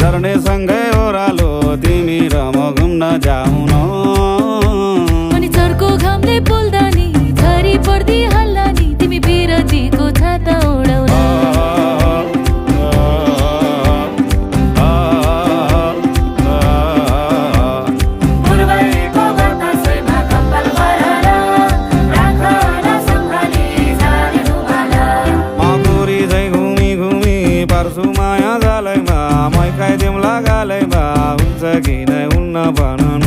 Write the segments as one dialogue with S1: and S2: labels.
S1: झर्ने सँगै ओह्रालो तिमी र म घुम्न जाऊ न।
S2: अनि चर्को घामले पोल्दा नि झरी पर्दी हल्ला नि तिमी बिरतीको छाता ओढाउन।
S1: माया जालैमा मै खाइदिउँला गालैमा हुन्छ कि नै हुन्न भन न।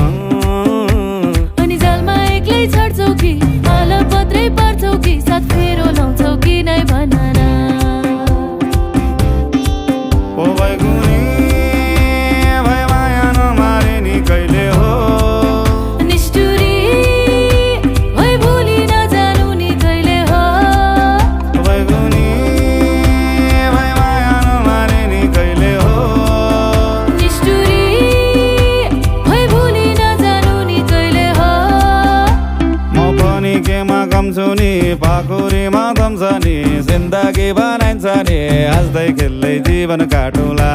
S2: अनि जालमा एक्लै छड्छौ कि माला पत्रै पार्छौ कि साथ फेरो लाउँछौ कि नै भन न।
S1: ओ बैगुनी भए माया नमारे नि कहिले हो।
S2: निष्ठुरी भए भुली नजानु नि कहिले हो।
S1: बैगुनी कम्छुनी पाखुरीमा थम्छ नि जिन्दगी बनाइन्छ नि हाँस्दै खेल्दै जीवन काटुला।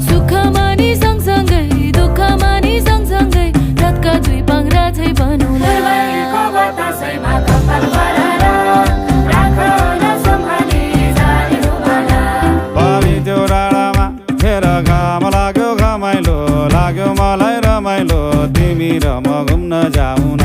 S2: सुखमा नि सँगसँगै दुःखमा नि सँगसँगै रातका दुई पाङ्ग्रा झै बनौला।
S1: पानी त्यो डाँडामा फेर घाम लाग्यो घमाइलो लाग्यो मलाई रमाइलो तिमी र म घुम्न जाऊ न।